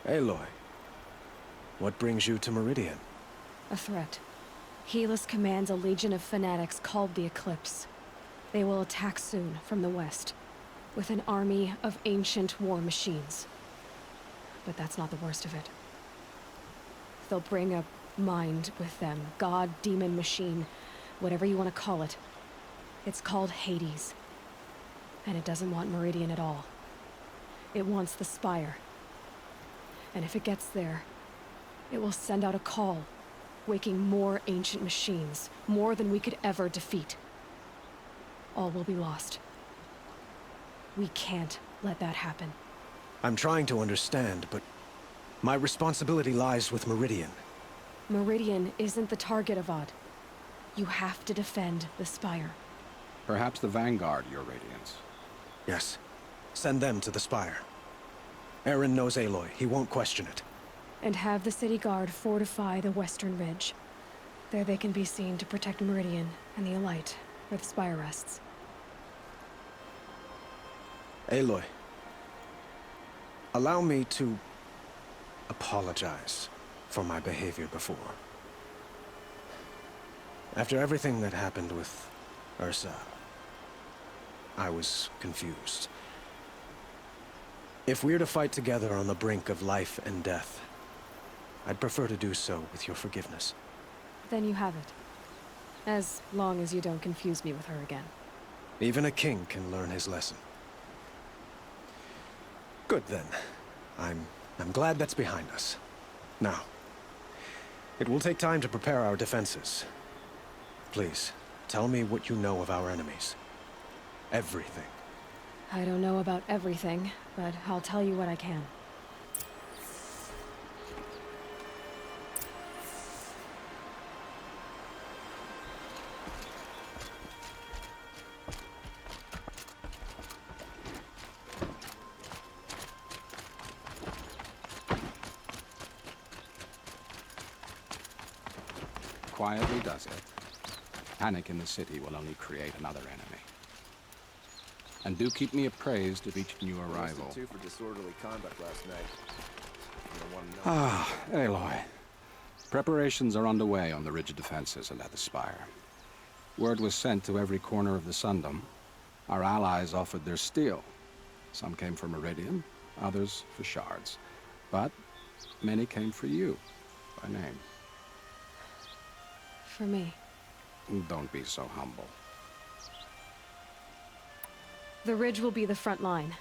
Aloy, what brings you to Meridian? A threat. Helis commands a legion of fanatics called the Eclipse. They will attack soon from the west, with an army of ancient war machines. But that's not the worst of it. They'll bring a mind with them, god, demon, machine, whatever you want to call it. It's called Hades. And it doesn't want Meridian at all. It wants the Spire. And if it gets there, it will send out a call, waking more ancient machines, more than we could ever defeat. All will be lost. We can't let that happen. I'm trying to understand, but my responsibility lies with Meridian. Meridian isn't the target, Avad. You have to defend the Spire. Perhaps the Vanguard, Your Radiance. Yes. Send them to the Spire. Eren knows Aloy. He won't question it. And have the city guard fortify the western ridge. There they can be seen to protect Meridian and the Elite, where the Spire rests. Aloy, allow me to apologize for my behavior before. After everything that happened with Ursa, I was confused. If we're to fight together on the brink of life and death, I'd prefer to do so with your forgiveness. Then you have it. As long as you don't confuse me with her again. Even a king can learn his lesson. Good then. I'm glad that's behind us. Now, it will take time to prepare our defenses. Please, tell me what you know of our enemies. Everything. I don't know about everything, but I'll tell you what I can. Quietly does it. Panic in the city will only create another enemy. And do keep me appraised of each new arrival. Two for disorderly conduct last night. Aloy. Preparations are underway on the ridge defenses and at the Spire. Word was sent to every corner of the Sundom. Our allies offered their steel. Some came for Meridian, others for shards. But many came for you, by name. For me. Don't be so humble. The ridge will be the front line.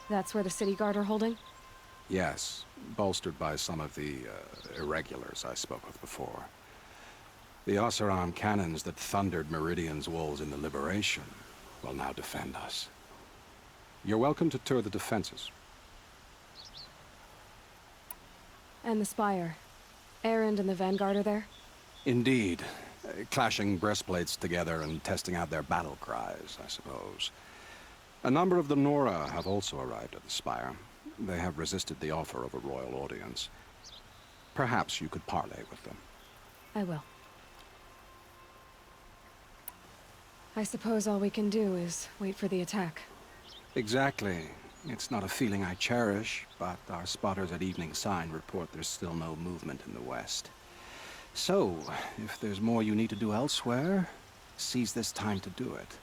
That's where the city guard are holding? Yes, bolstered by some of the irregulars I spoke of before. The Oseram cannons that thundered Meridian's walls in the Liberation will now defend us. You're welcome to tour the defenses. And the Spire. Erend and the Vanguard are there? Indeed. Clashing breastplates together and testing out their battle cries, I suppose. A number of the Nora have also arrived at the Spire. They have resisted the offer of a royal audience. Perhaps you could parley with them. I will. I suppose all we can do is wait for the attack. Exactly. It's not a feeling I cherish, but our spotters at Evening Sign report there's still no movement in the west. So, if there's more you need to do elsewhere, seize this time to do it.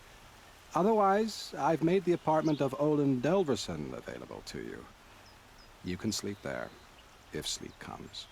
Otherwise, I've made the apartment of Olin Delverson available to you. You can sleep there, if sleep comes.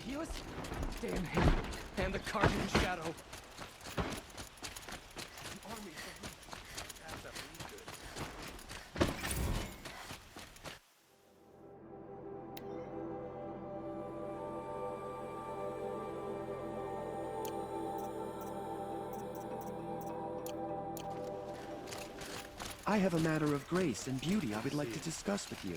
heal us? Stay in hand. And the Guardian Shadow. I have a matter of grace and beauty I would like to discuss with you.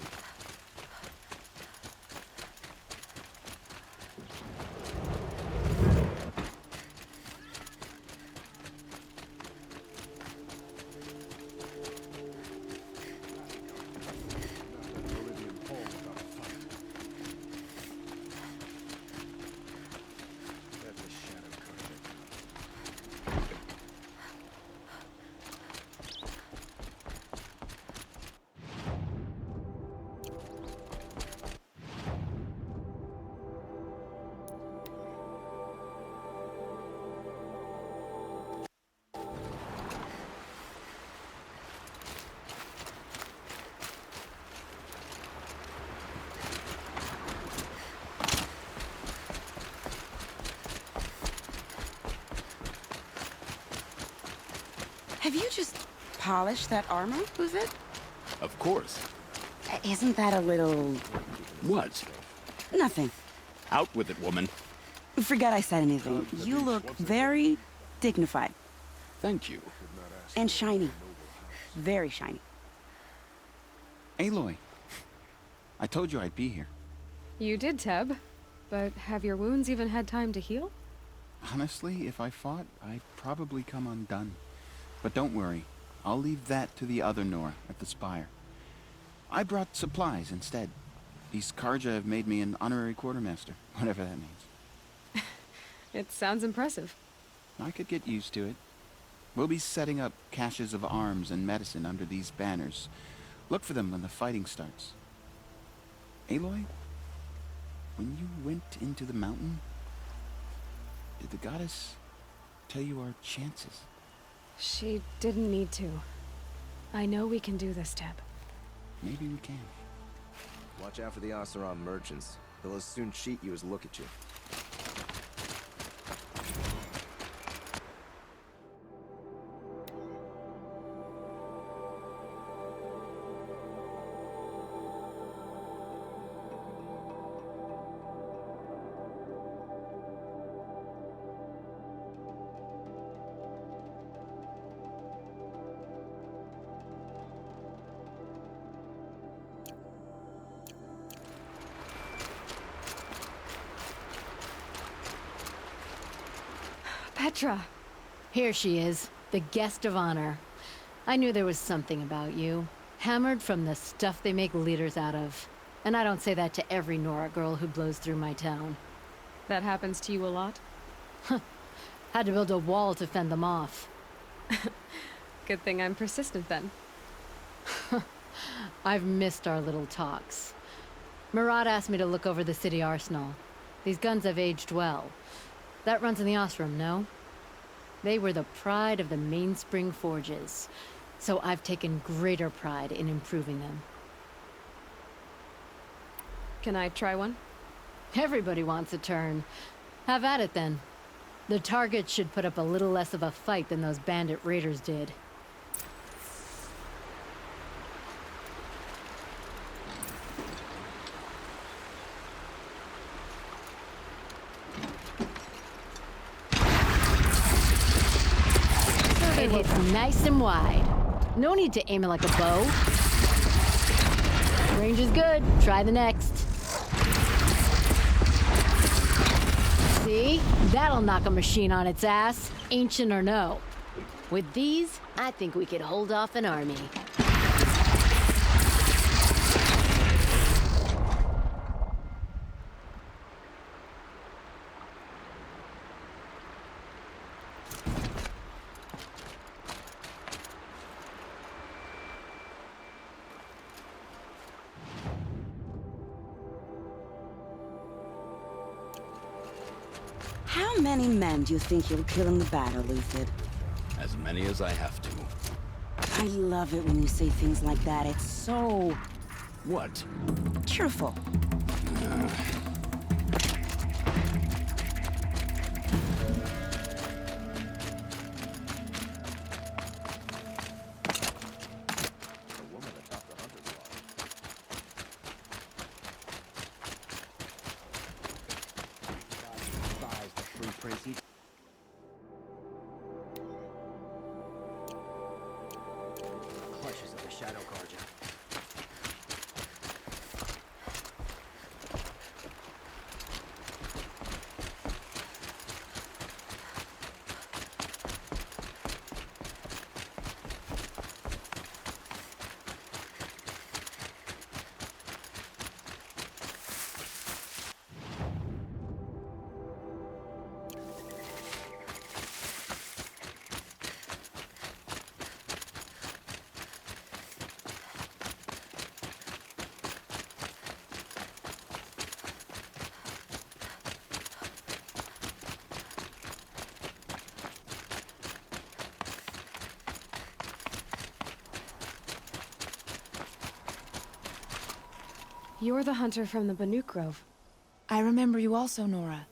Have you just polished that armor, was it? Of course. Isn't that a little... What? Nothing. Out with it, woman. Forget I said anything. You look very dignified. Thank you. And shiny. Very shiny. Aloy, I told you I'd be here. You did, Teb. But have your wounds even had time to heal? Honestly, if I fought, I'd probably come undone. But don't worry, I'll leave that to the other Nora at the Spire. I brought supplies instead. These Karja have made me an honorary quartermaster, whatever that means. It sounds impressive. I could get used to it. We'll be setting up caches of arms and medicine under these banners. Look for them when the fighting starts. Aloy, when you went into the mountain, did the goddess tell you our chances? She didn't need to. I know we can do this, Teb. Maybe we can. Watch out for the Oseram merchants. They'll as soon cheat you as look at you. Petra! Here she is, the guest of honor. I knew there was something about you. Hammered from the stuff they make leaders out of. And I don't say that to every Nora girl who blows through my town. That happens to you a lot? Had to build a wall to fend them off. Good thing I'm persistent then. I've missed our little talks. Murad asked me to look over the city arsenal. These guns have aged well. That runs in the Osram, no? They were the pride of the Mainspring Forges, so I've taken greater pride in improving them. Can I try one? Everybody wants a turn. Have at it then. The target should put up a little less of a fight than those bandit raiders did. It hits nice and wide. No need to aim it like a bow. Range is good. Try the next. See? That'll knock a machine on its ass, ancient or no. With these, I think we could hold off an army. How many men do you think you'll kill in the battle, Luthid? As many as I have to. I love it when you say things like that. It's so... What? truthful. shadow guardian. You're the hunter from the Banuk Grove. I remember you also, Nora.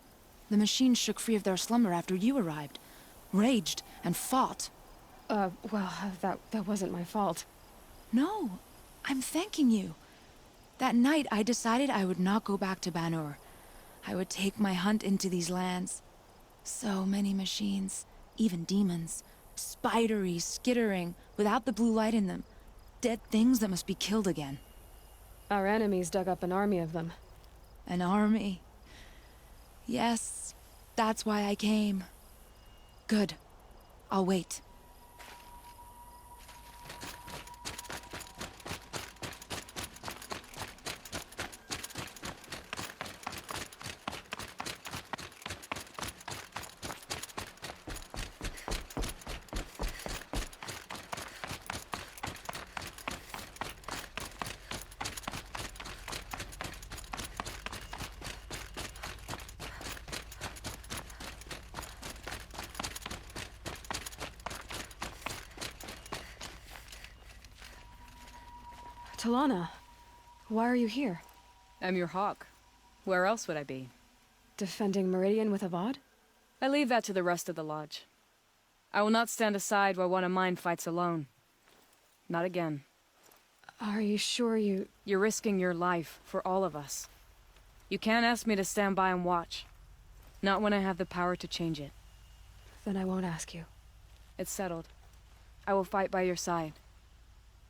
The machines shook free of their slumber after you arrived. Raged and fought. Well, that wasn't my fault. No, I'm thanking you. That night, I decided I would not go back to Banur. I would take my hunt into these lands. So many machines, even demons. Spidery, skittering, without the blue light in them. Dead things that must be killed again. Our enemies dug up an army of them. An army. Yes, that's why I came. Good. I'll wait. Talana, why are you here? I'm your hawk. Where else would I be? Defending Meridian with Avad? I leave that to the rest of the Lodge. I will not stand aside while one of mine fights alone. Not again. Are you sure you... You're risking your life for all of us. You can't ask me to stand by and watch. Not when I have the power to change it. Then I won't ask you. It's settled. I will fight by your side.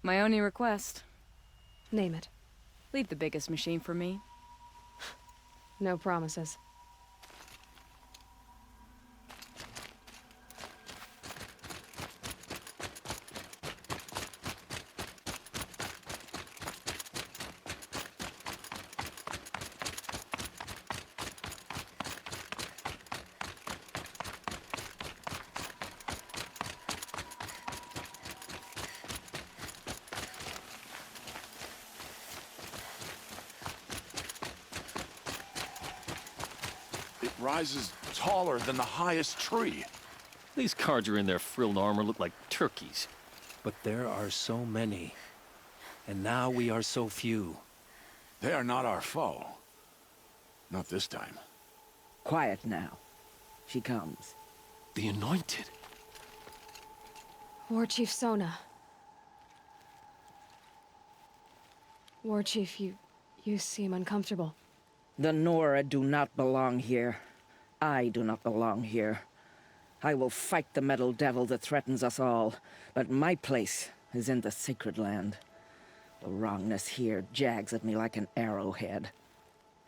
My only request... Name it. Leave the biggest machine for me. No promises. Rises taller than the highest tree. These Carja in their frilled armor look like turkeys. But there are so many. And now we are so few. They are not our foe. Not this time. Quiet now. She comes. The Anointed. War Chief Sona. War Chief, you seem uncomfortable. The Nora do not belong here. I do not belong here. I will fight the metal devil that threatens us all, but my place is in the sacred land. The wrongness here jags at me like an arrowhead.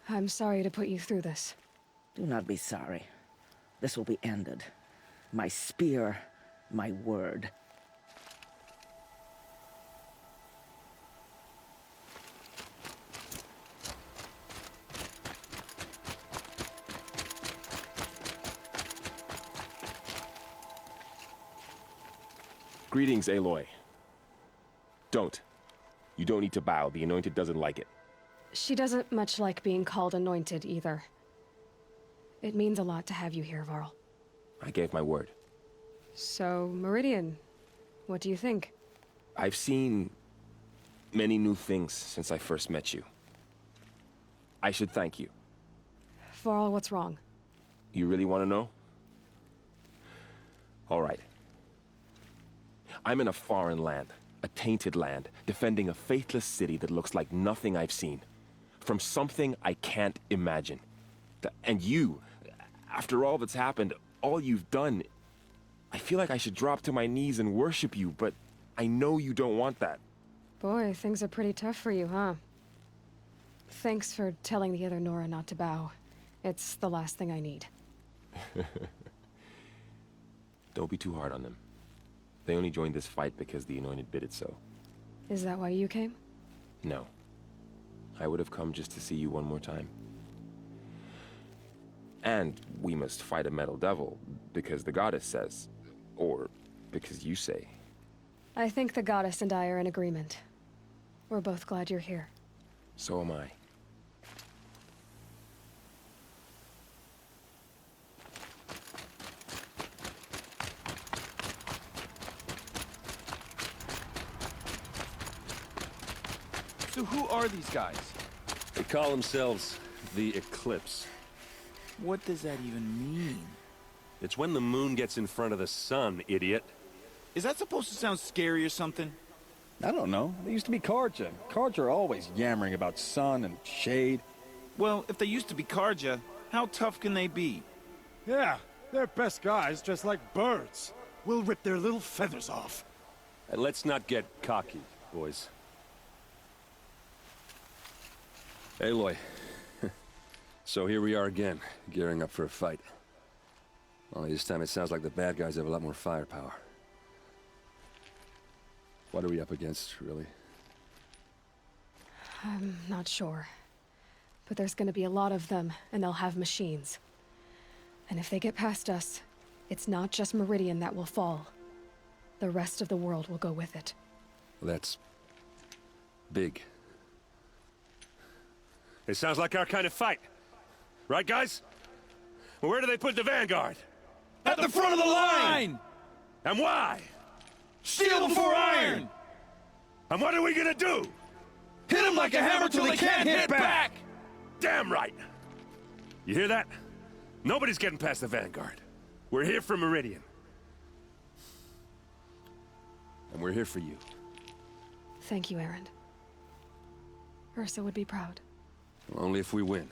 I'm sorry to put you through this. Do not be sorry. This will be ended. My spear, my word. Greetings, Aloy. Don't. You don't need to bow. The Anointed doesn't like it. She doesn't much like being called Anointed, either. It means a lot to have you here, Varl. I gave my word. So, Meridian, what do you think? I've seen many new things since I first met you. I should thank you. Varl, what's wrong? You really want to know? All right. I'm in a foreign land, a tainted land, defending a faithless city that looks like nothing I've seen. From something I can't imagine. And you, after all that's happened, all you've done, I feel like I should drop to my knees and worship you, but I know you don't want that. Boy, things are pretty tough for you, huh? Thanks for telling the other Nora not to bow. It's the last thing I need. Don't be too hard on them. They only joined this fight because the Anointed bid it so. Is that why you came? No. I would have come just to see you one more time. And we must fight a metal devil, because the goddess says. Or because you say. I think the goddess and I are in agreement. We're both glad you're here. So am I. So who are these guys? They call themselves the Eclipse. What does that even mean? It's when the moon gets in front of the sun, idiot. Is that supposed to sound scary or something? I don't know. They used to be Karja. Karja are always yammering about sun and shade. Well, if they used to be Karja, how tough can they be? Yeah, they're best guys dressed like birds. We'll rip their little feathers off. And let's not get cocky, boys. Aloy. So here we are again, gearing up for a fight. Only this time it sounds like the bad guys have a lot more firepower. What are we up against, really? I'm not sure. But there's gonna be a lot of them, and they'll have machines. And if they get past us, it's not just Meridian that will fall. The rest of the world will go with it. Well, that's big. It sounds like our kind of fight. Right, guys? Well, where do they put the Vanguard? At the front of the line! And why? Steel before iron! And what are we gonna do? Hit them like a hammer till they can't hit back! Damn right! You hear that? Nobody's getting past the Vanguard. We're here for Meridian. And we're here for you. Thank you, Erend. Ursa would be proud. Well, only if we win.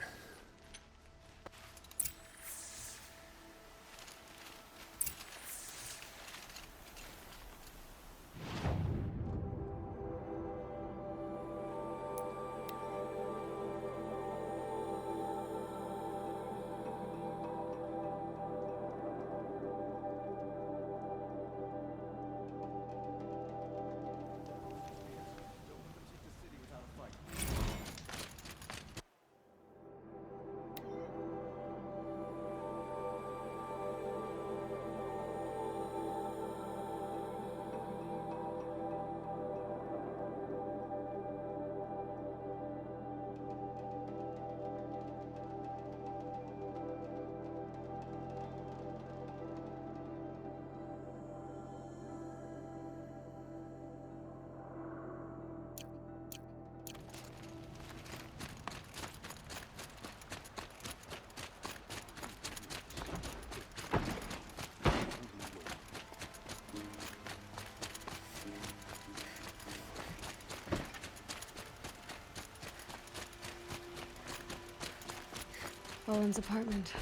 Owen's apartment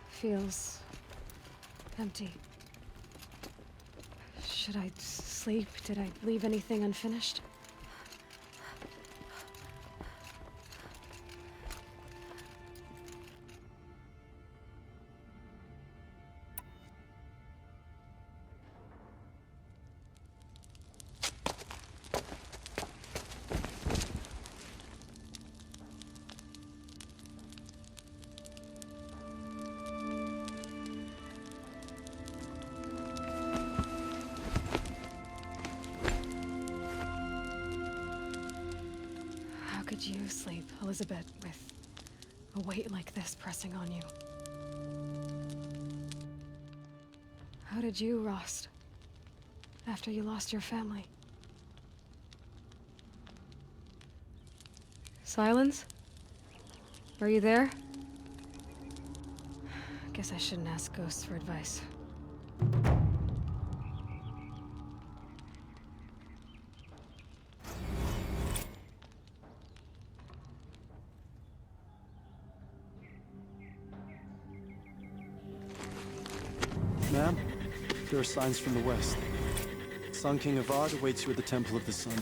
feels empty. Should I sleep? Did I leave anything unfinished? How could you sleep, Elizabeth, with a weight like this pressing on you? How did you, Rost, after you lost your family? Silence? Are you there? Guess I shouldn't ask ghosts for advice. Ma'am, there are signs from the west. Sun King Avad awaits you at the Temple of the Sun.